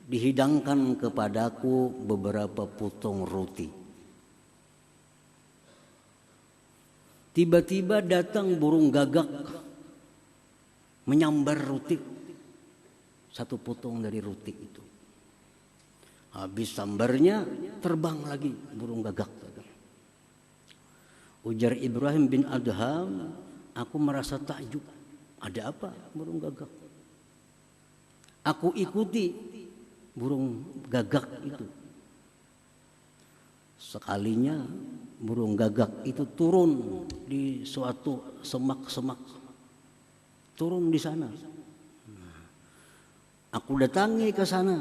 Dihidangkan kepadaku beberapa potong roti. Tiba-tiba datang burung gagak menyambar roti, satu potong dari roti itu. Habis sambarnya terbang lagi burung gagak. Ujar Ibrahim bin Adham, aku merasa takjub. Ada apa burung gagak? Aku ikuti burung gagak itu. Sekalinya burung gagak itu turun di suatu semak-semak. Turun di sana. Aku datangi ke sana.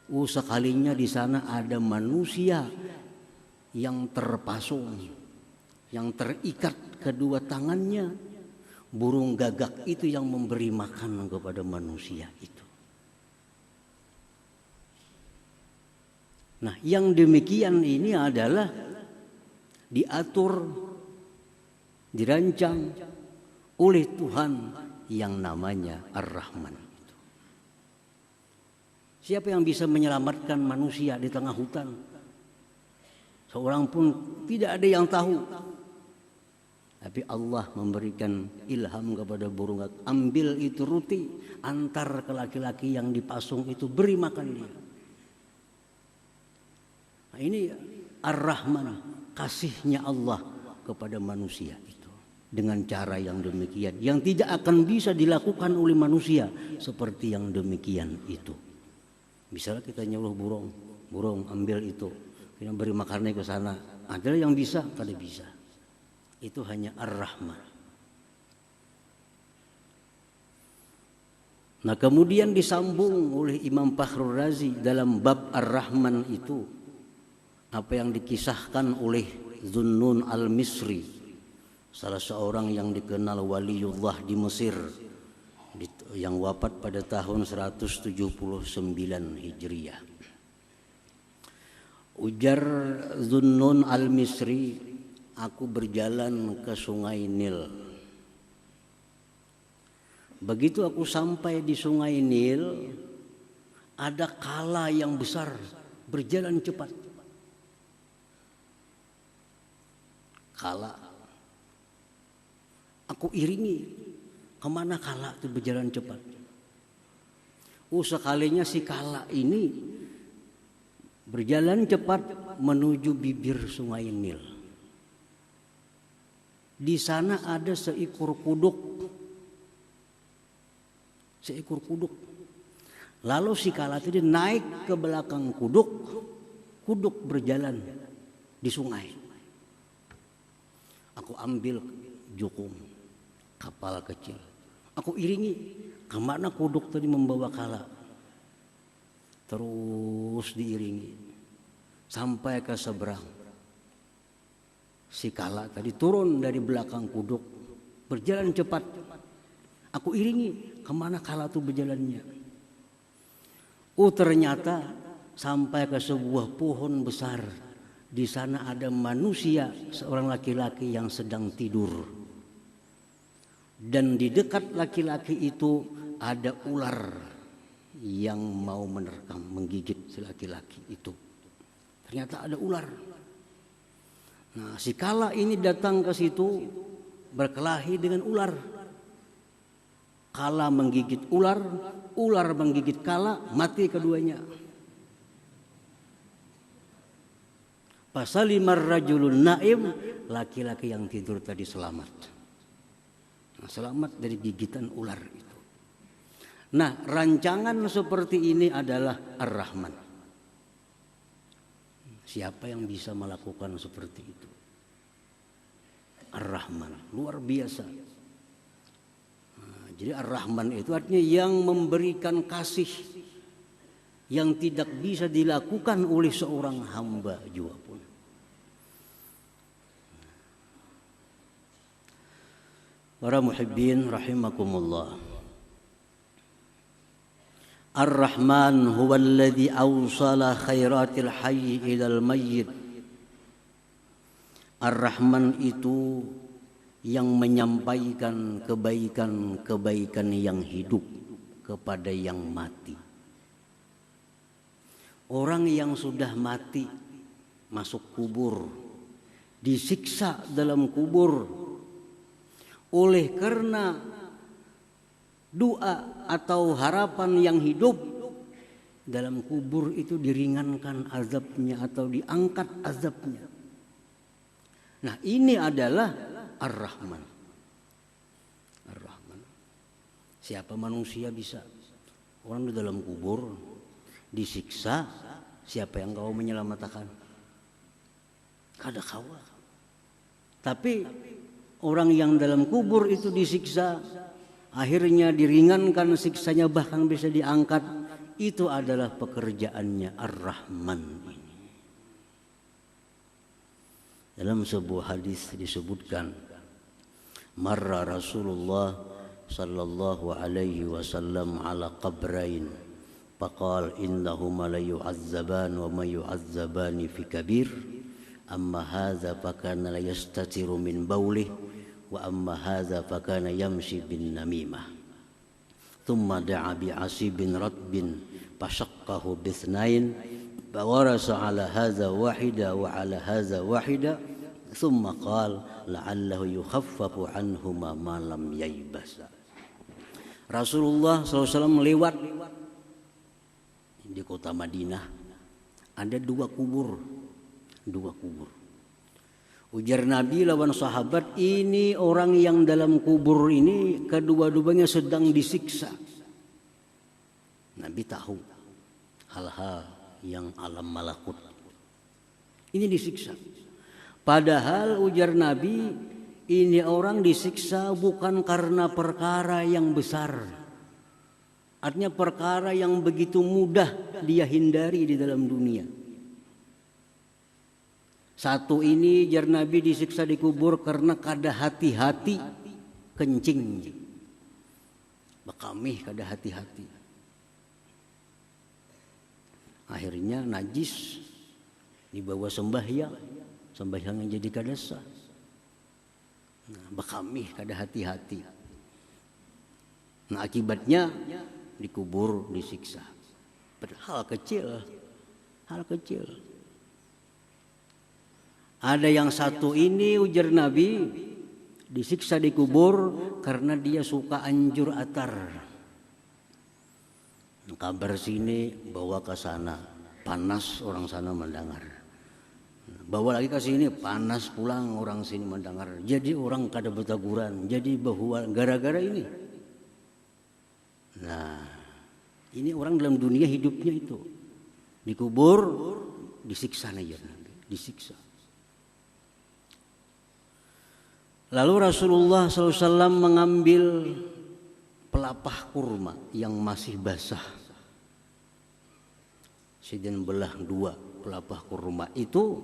Sekalinya di sana ada manusia yang terpasung, yang terikat kedua tangannya. Burung gagak itu yang memberi makan kepada manusia itu. Nah, yang demikian ini adalah diatur, dirancang oleh Tuhan yang namanya Ar-Rahman. Siapa yang bisa menyelamatkan manusia di tengah hutan? Seorang pun tidak ada yang tahu. Tapi Allah memberikan ilham kepada burung gagak. Ambil itu roti, antar ke laki-laki yang dipasung itu, beri makan dia. Nah, ini Ar-Rahman, kasihnya Allah kepada manusia itu. Dengan cara yang demikian, yang tidak akan bisa dilakukan oleh manusia seperti yang demikian itu. Misalnya kita nyuruh burung ambil itu, kita beri makannya ke sana. Ada yang bisa, kada bisa. Itu hanya Ar-Rahman. Nah, kemudian disambung oleh Imam Fakhrul Razi dalam bab Ar-Rahman itu apa yang dikisahkan oleh Zunnun al-Misri, salah seorang yang dikenal waliullah di Mesir, yang wafat pada tahun 179 Hijriah. Ujar Zunnun al-Misri, aku berjalan ke sungai Nil. Begitu aku sampai di sungai Nil, ada kala yang besar berjalan cepat. Kala. Aku iringi. Kemana kala itu berjalan cepat? Sekalinya si kala ini berjalan cepat menuju bibir sungai Nil. Di sana ada seekor kuduk. Seekor kuduk. Lalu si kala itu naik ke belakang kuduk. Kuduk berjalan di sungai. Aku ambil jukung, kapal kecil. Aku iringi. Kemana kuduk tadi membawa kala. Terus diiringi. Sampai ke seberang. Si kala tadi turun dari belakang kuduk, berjalan cepat. Aku iringi, kemana kala itu berjalannya. Ternyata sampai ke sebuah pohon besar. Di sana ada manusia, seorang laki-laki yang sedang tidur. Dan di dekat laki-laki itu ada ular yang mau menerkam, menggigit si laki-laki itu. Ternyata ada ular. Nah, si kala ini datang ke situ berkelahi dengan ular. Kala menggigit ular, ular menggigit kala, mati keduanya. Fasalimar rajulun naim, laki-laki yang tidur tadi selamat. Nah, selamat dari gigitan ular itu. Nah, rancangan seperti ini adalah Ar-Rahman. Siapa yang bisa melakukan seperti itu? Ar-Rahman, luar biasa. Nah, jadi Ar-Rahman itu artinya yang memberikan kasih yang tidak bisa dilakukan oleh seorang hamba juga pun. Para muhibbin rahimakumullah. Ar-Rahman huwa alladhi awsala khairatil hayy ilal mayyit. Ar-Rahman itu yang menyampaikan kebaikan-kebaikan yang hidup kepada yang mati. Orang yang sudah mati masuk kubur, disiksa dalam kubur oleh karena doa atau harapan yang hidup, dalam kubur itu diringankan azabnya atau diangkat azabnya. Nah, ini adalah Ar-Rahman. Ar-Rahman. Siapa manusia bisa? Orang di dalam kubur disiksa, siapa yang kau menyelamatkan? Kada kawa. Tapi orang yang dalam kubur itu disiksa, akhirnya diringankan siksanya, bahkan bisa diangkat. Itu adalah pekerjaannya Ar-Rahman ini. Dalam sebuah hadis disebutkan, marra Rasulullah sallallahu alaihi wasallam ala qabrain faqal innahuma la yu'azzaban wa ma yu'azzabani fi kabir amma hadza fakana la yastatiru min bawlih wa amma hadza fakana yamshi bin namimah thumma da'a bi asibin ratbin fashaqqahu bithnain fawarasa ala hadza wahida wa ala hadza wahida thumma qala la'allahu yukhaffafu anhuma ma lam yaybasa. Rasulullah SAW lewat di kota Madinah, ada dua kubur. Ujar Nabi lawan sahabat, ini orang yang dalam kubur ini kedua-duanya sedang disiksa. Nabi tahu hal-hal yang alam malakut. Ini disiksa. Padahal ujar Nabi, ini orang disiksa bukan karena perkara yang besar. Artinya perkara yang begitu mudah dia hindari di dalam dunia. Satu ini jar Nabi disiksa di kubur karena kada hati-hati kencing. Bekamih kada hati-hati. Akhirnya najis dibawa sembahyang yang jadi kada sah. Nah, bekamih kada hati-hati. Nah, akibatnya dikubur, disiksa. Hal kecil. Ada yang satu ini ujar Nabi disiksa di kubur karena dia suka anjur atar. Kabar sini bawa ke sana, panas orang sana mendengar. Bawa lagi ke sini, panas pulang orang sini mendengar. Jadi orang kada bertaguran. Jadi bahwa gara-gara ini. Nah, ini orang dalam dunia hidupnya itu dikubur, disiksa aja Nabi, disiksa. Lalu Rasulullah SAW mengambil pelapah kurma yang masih basah. Sidin belah dua pelapah kurma itu,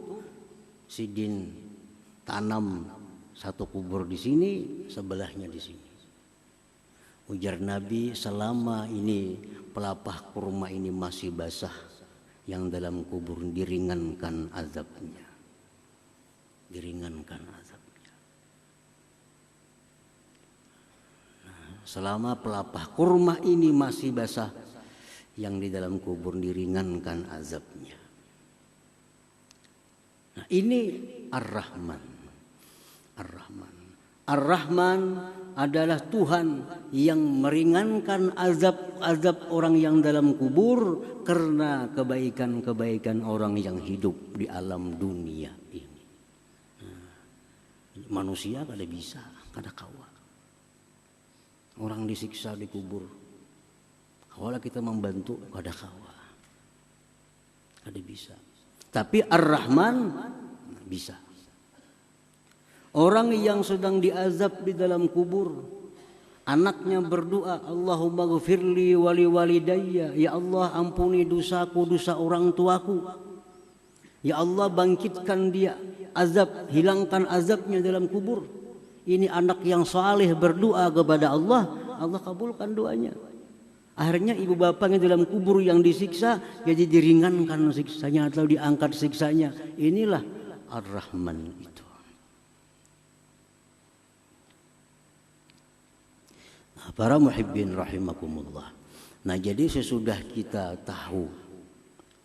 sidin tanam satu kubur di sini, sebelahnya di sini. Ujar Nabi, selama ini pelapah kurma ini masih basah, yang dalam kubur diringankan azabnya. Diringankan azabnya. Selama pelapah kurma ini masih basah, yang di dalam kubur diringankan azabnya. Nah, ini Ar-Rahman. Ar-Rahman. Ar-Rahman adalah Tuhan yang meringankan azab orang yang dalam kubur karena kebaikan-kebaikan orang yang hidup di alam dunia ini. Nah, manusia kada bisa, kada kawa. Orang disiksa di kubur, kawalah kita membantu, kada kawa, kada bisa. Tapi Ar-Rahman bisa. Orang yang sedang diazab di dalam kubur, anaknya berdoa, Allahumma ghfirli wali walidayya, ya Allah ampuni dosaku, dosa orang tuaku. Ya Allah bangkitkan dia, azab, hilangkan azabnya dalam kubur. Ini anak yang saleh berdoa kepada Allah, Allah kabulkan doanya. Akhirnya ibu bapaknya dalam kubur yang disiksa, jadi diringankan siksanya atau diangkat siksanya. Inilah Ar-Rahman itu. Para muhibbin rahimakumullah. Nah, jadi sesudah kita tahu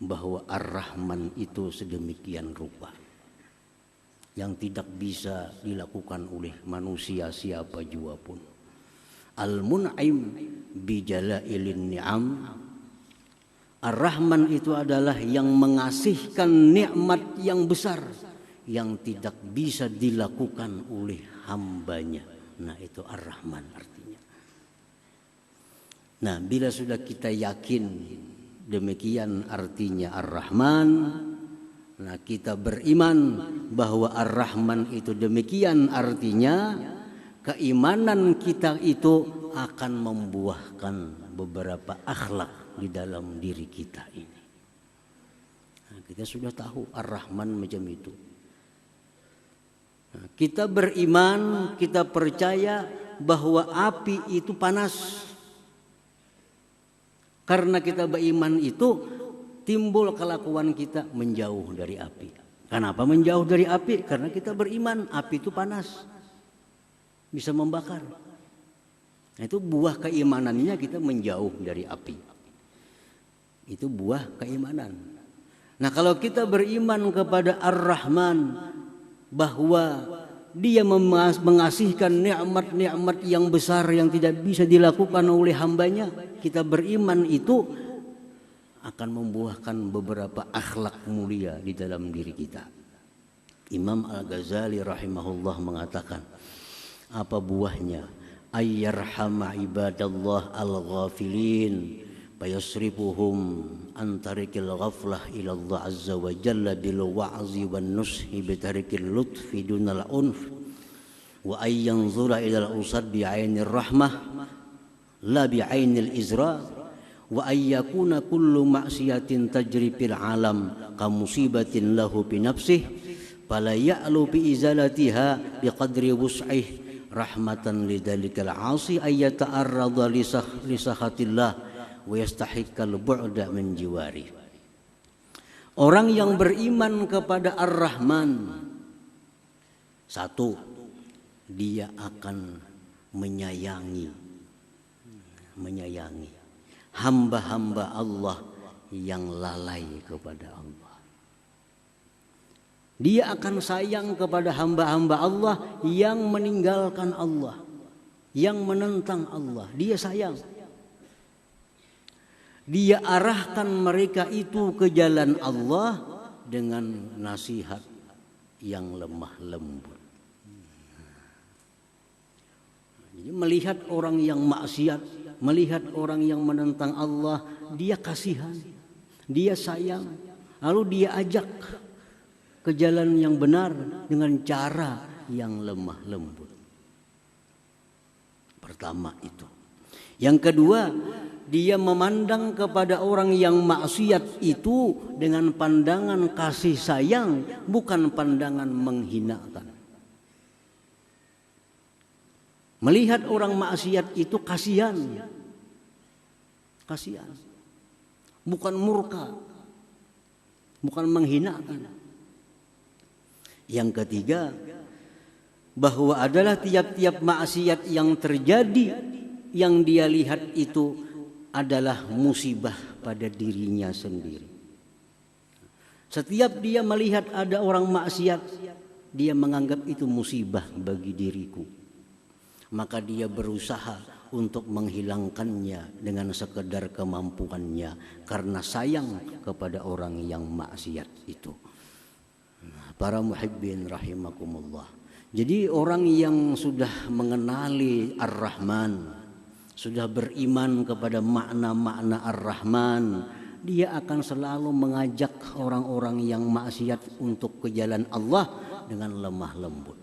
bahwa Ar-Rahman itu sedemikian rupa yang tidak bisa dilakukan oleh manusia siapa jua pun. Al-Mun'im bijalailin ni'am. Ar-Rahman itu adalah yang mengasihkan nikmat yang besar yang tidak bisa dilakukan oleh hambanya. Nah, itu Ar-Rahman artinya. Nah, bila sudah kita yakin demikian artinya Ar-Rahman, nah kita beriman bahwa Ar-Rahman itu demikian artinya, keimanan kita itu akan membuahkan beberapa akhlak di dalam diri kita ini. Nah, kita sudah tahu Ar-Rahman macam itu. Nah, kita beriman, kita percaya bahwa api itu panas. Karena kita beriman itu timbul kelakuan kita menjauh dari api. Kenapa menjauh dari api? Karena kita beriman api itu panas, bisa membakar. Nah, itu buah keimanannya kita menjauh dari api. Itu buah keimanan. Nah, kalau kita beriman kepada Ar-Rahman bahwa Dia mengasihkan nikmat-nikmat yang besar yang tidak bisa dilakukan oleh hambanya, kita beriman itu akan membuahkan beberapa akhlak mulia di dalam diri kita. Imam Al-Ghazali rahimahullah mengatakan, apa buahnya? Ayyarhama ibadallah al-ghafilin fayasrifuhum an tarikil ghaflah ila Allah azza wa jalla bil wa'zi wan nushi bi tarikil lutfi dunal unf wa ay yanzura ila al-usad bi 'ainir rahmah la bi 'ainil izra wa ay yakuna kullu ma'siyatin tajri fil 'alam ka musibatin lahu bi nafsihi fala ya'lu bi izalatiha bi qadri wus'ihi rahmatan lidzalikal 'asi ay yata'arrada li sakhatillah wa yastahiqqal bu'da min jiwari. Orang yang beriman kepada Ar-Rahman, satu, dia akan menyayangi hamba-hamba Allah yang lalai kepada Allah. Dia akan sayang kepada hamba-hamba Allah yang meninggalkan Allah, yang menentang Allah. Dia sayang. Dia arahkan mereka itu ke jalan Allah dengan nasihat yang lemah lembut. Jadi melihat orang yang maksiat, melihat orang yang menentang Allah, dia kasihan, dia sayang, lalu dia ajak ke jalan yang benar dengan cara yang lemah lembut. Pertama itu. Yang kedua, dia memandang kepada orang yang maksiat itu dengan pandangan kasih sayang, bukan pandangan menghinakan. Melihat orang maksiat itu kasihan, bukan murka, bukan menghinakan. Yang ketiga, bahwa adalah tiap-tiap maksiat yang terjadi, yang dia lihat itu adalah musibah pada dirinya sendiri. Setiap dia melihat ada orang maksiat, dia menganggap itu musibah bagi diriku. Maka dia berusaha untuk menghilangkannya dengan sekedar kemampuannya karena sayang kepada orang yang maksiat itu. Para muhibbin rahimakumullah. Jadi orang yang sudah mengenali Ar-Rahman, sudah beriman kepada makna-makna Ar-Rahman, dia akan selalu mengajak orang-orang yang maksiat untuk ke jalan Allah dengan lemah lembut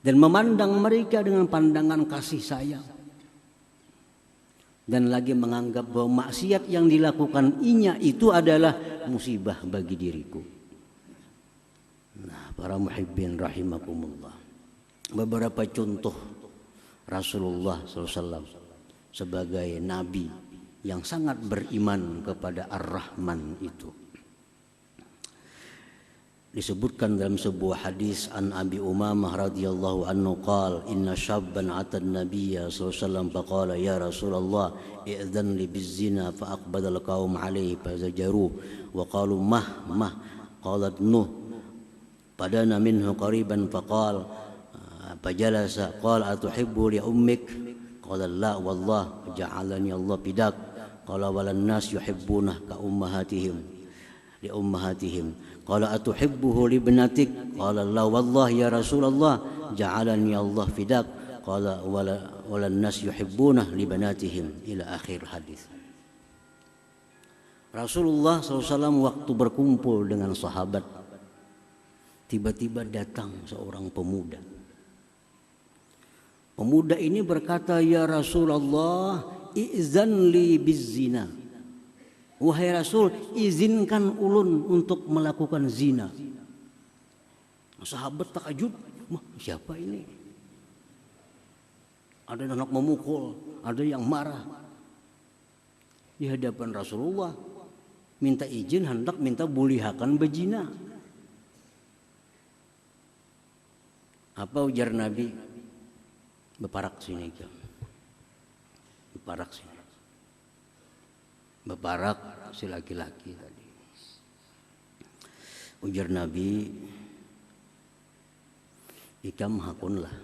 dan memandang mereka dengan pandangan kasih sayang, dan lagi menganggap bahwa maksiat yang dilakukan inya itu adalah musibah bagi diriku. Nah, para muhibbin rahimakumullah, beberapa contoh Rasulullah SAW sebagai nabi yang sangat beriman kepada Ar-Rahman itu. Disebutkan dalam sebuah hadis an Abi Umamah radhiyallahu anhu qala inna syabban ata an-nabiyya sallallahu alaihi wasallam faqala ya Rasulullah i'dhan li bizina fa aqbala al-qaum alayhi fazajaru wa qalu mah qalat nuh padana minhu qariban faqala fajalasa qala atuhibbu li ummik qala la wallah ja'alani Allah bidak qala walan nas yuhibbuna ka ummahatihim li ummahatihim qala atuhibbuhu li ibnatik qala la wallah ya Rasulullah ja'alani Allah fidak qala wala nas yuhibbuna li banatihim ila akhir hadis. Rasulullah SAW waktu berkumpul dengan sahabat, tiba-tiba datang seorang pemuda. Pemuda ini berkata, ya Rasulullah izan li bizzina. Wahai Rasul, izinkan ulun untuk melakukan zina. Sahabat takjub, siapa ini? Ada anak memukul, ada yang marah. Di hadapan Rasulullah, minta izin hendak minta bulihakan bezina. Apa ujar Nabi? Beparak sini kan. Beparak sini. Beparak si laki-laki tadi. Ujar Nabi, ikam hakunlah.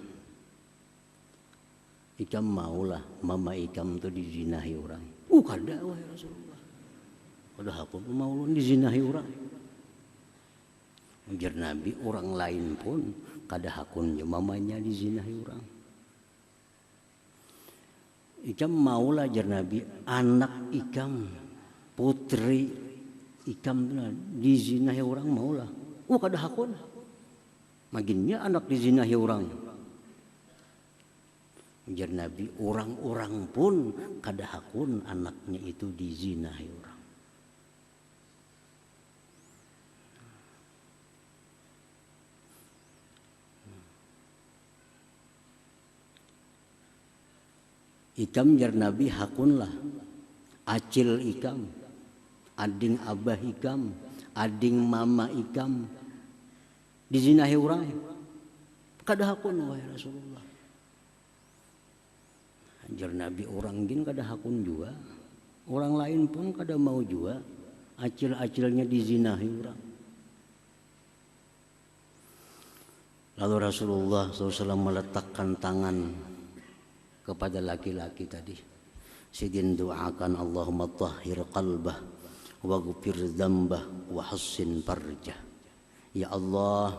Ikam maulah mama ikam tu dizinahi orang. Kada wahai Rasulullah. Kada hakun mau dizinahi orang. Ujar Nabi, orang lain pun kada hakunnya mamanya dizinahi orang. Ikam maulah jar Nabi anak ikam putri ikam dizinahi orang maulah. Kada hakun. Maginnya anak dizinahi orang. Jar Nabi orang-orang pun kada hakun anaknya itu dizinahi orang. Ikam jar Nabi hakunlah acil ikam, ading abah ikam, ading mama ikam dizinahi orang. Kada hakun wahai Rasulullah. Jar Nabi orang gin kada hakun juga. Orang lain pun kada mau juga acil-acilnya dizinahi orang. Lalu Rasulullah SAW meletakkan tangan kepada laki-laki tadi. Sidin doakan Allahumma tahhir qalbah wa ghfir dzambah wa hassin farjah. Ya Allah,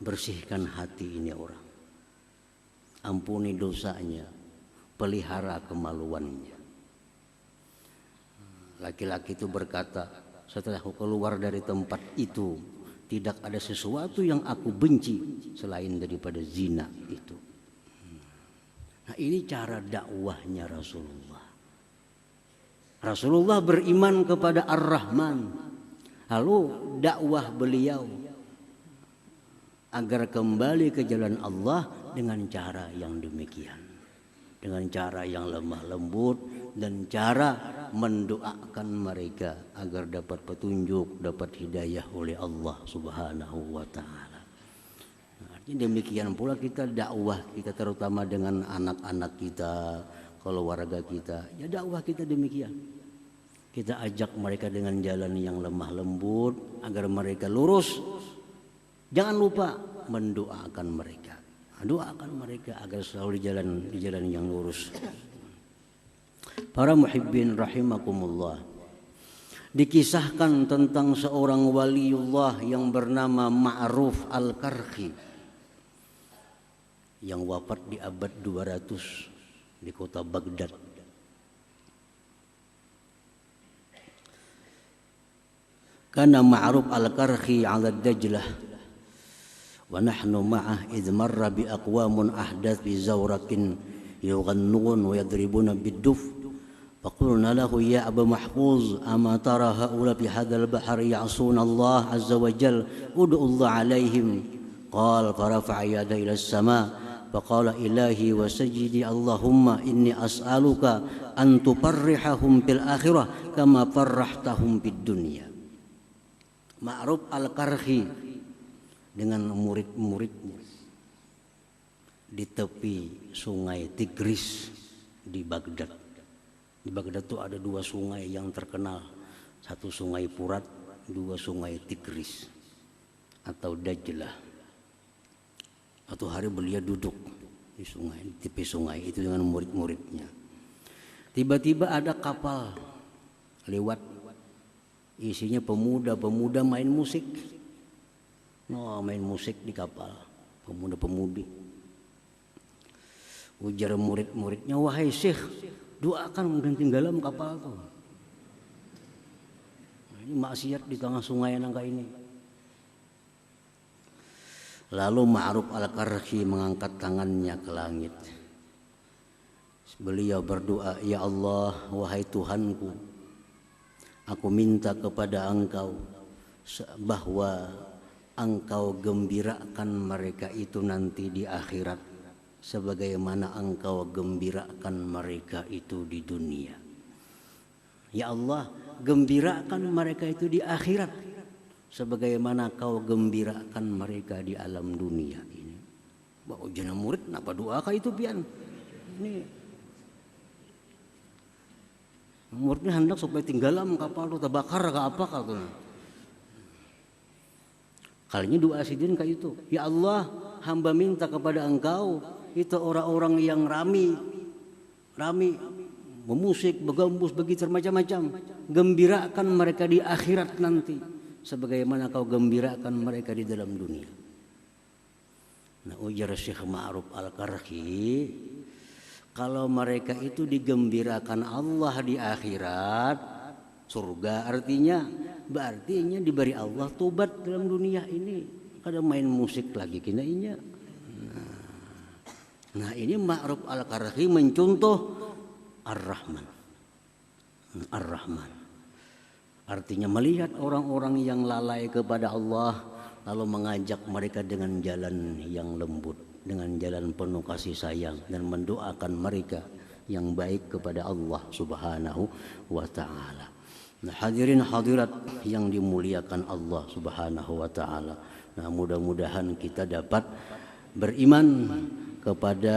bersihkan hati ini orang. Ampuni dosanya, pelihara kemaluannya. Laki-laki itu berkata, setelah aku keluar dari tempat itu, tidak ada sesuatu yang aku benci selain daripada zina itu. Nah, ini cara dakwahnya Rasulullah. Rasulullah beriman kepada Ar-Rahman. Lalu dakwah beliau agar kembali ke jalan Allah dengan cara yang demikian. Dengan cara yang lemah lembut dan cara mendoakan mereka agar dapat petunjuk, dapat hidayah oleh Allah Subhanahu wa taala. Demikian pula kita dakwah kita terutama dengan anak-anak kita, keluarga kita. Ya dakwah kita demikian. Kita ajak mereka dengan jalan yang lemah lembut agar mereka lurus. Jangan lupa mendoakan mereka. Doakan mereka agar selalu di jalan yang lurus. Para muhibbin rahimakumullah. Dikisahkan tentang seorang waliullah yang bernama Ma'ruf Al-Karhi yang wafat di abad 200 di kota Baghdad. Kana Ma'ruf Al-Karhi 'ala Dajlah wa nahnu ma'ah idh marra bi aqwamun ahdath bi zawrakin yughannun wa yadribuna bid-duf faqulna lahu ya Aba Mahfuz ama tara haula fi hadzal bahr ya'suna Allah azza wa jalla ud'u Allah 'alaihim qala farafa'a yada ila as-sama' faqala ilahi wa sajidi Allahumma inni as'aluka an tuparrihahum fil akhirah kama farrahtahum fid dunya. Ma'ruf Al-Karhi dengan murid-muridnya di tepi sungai Tigris di Baghdad. Di Baghdad itu ada 2 sungai yang terkenal, satu sungai Furat, 2 sungai Tigris atau Dajlah. Satu hari beliau duduk di sungai, di tepi sungai itu dengan murid-muridnya. Tiba-tiba ada kapal lewat, isinya pemuda-pemuda main musik. Main musik di kapal, pemuda-pemudi. Ujar murid-muridnya, wahai Syekh, doakan dan tenggelam kapal itu. Ini maksiat di tengah sungai nangka ini. Lalu Ma'ruf Al-Qarhi mengangkat tangannya ke langit. Beliau berdoa, ya Allah, wahai Tuhanku, aku minta kepada Engkau bahwa Engkau gembirakan mereka itu nanti di akhirat, sebagaimana Engkau gembirakan mereka itu di dunia. Ya Allah, gembirakan mereka itu di akhirat, sebagaimana Kau gembirakan mereka di alam dunia ini. Bawa jenah murid, kenapa doakah itu pian? Ini muridnya hendak supaya tinggalam kapal itu terbakar ke apa kata. Kalinya doa sidin kayak itu. Ya Allah, hamba minta kepada Engkau itu orang-orang yang rami memusik, begambus, begitu macam-macam. Gembirakan mereka di akhirat nanti, sebagaimana Kau gembirakan mereka di dalam dunia. Nah, ujar Syekh Ma'ruf Al-Qarhi, kalau mereka itu digembirakan Allah di akhirat, surga berarti diberi Allah tobat dalam dunia ini. Kada main musik lagi kena inya. Nah ini Ma'ruf Al-Qarhi mencontoh Ar-Rahman. Ar-Rahman. Artinya melihat orang-orang yang lalai kepada Allah, lalu mengajak mereka dengan jalan yang lembut, dengan jalan penuh kasih sayang, dan mendoakan mereka yang baik kepada Allah Subhanahu wa ta'ala. Nah, hadirin hadirat yang dimuliakan Allah Subhanahu wa ta'ala. Nah, mudah-mudahan kita dapat beriman kepada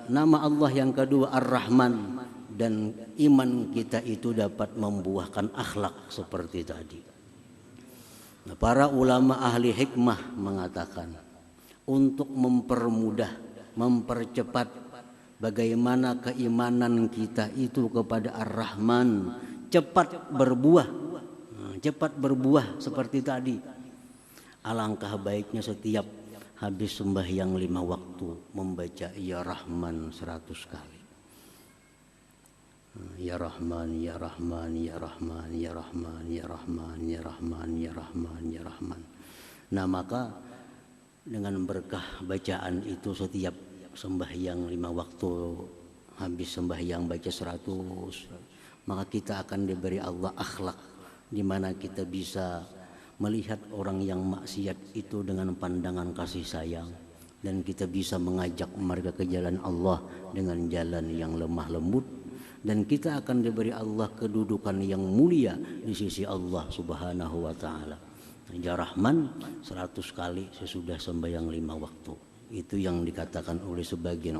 nama Allah yang kedua Ar-Rahman, dan iman kita itu dapat membuahkan akhlak seperti tadi. Nah, para ulama ahli hikmah mengatakan, untuk mempermudah, mempercepat bagaimana keimanan kita itu kepada Ar-Rahman cepat berbuah seperti tadi. Alangkah baiknya setiap habis sembahyang 5 waktu membaca Ya Rahman 100 kali. Ya Rahman, Ya Rahman, Ya Rahman, Ya Rahman, Ya Rahman, Ya Rahman, Ya Rahman, Ya Rahman. Nah, maka dengan berkah bacaan itu setiap sembahyang 5 waktu, habis sembahyang baca 100, maka kita akan diberi Allah akhlak di mana kita bisa melihat orang yang maksiat itu dengan pandangan kasih sayang, dan kita bisa mengajak mereka ke jalan Allah dengan jalan yang lemah lembut, dan kita akan diberi Allah kedudukan yang mulia di sisi Allah Subhanahu wa ta'ala. Ya Rahman 100 kali sesudah sembahyang 5 waktu. Itu yang dikatakan oleh sebagian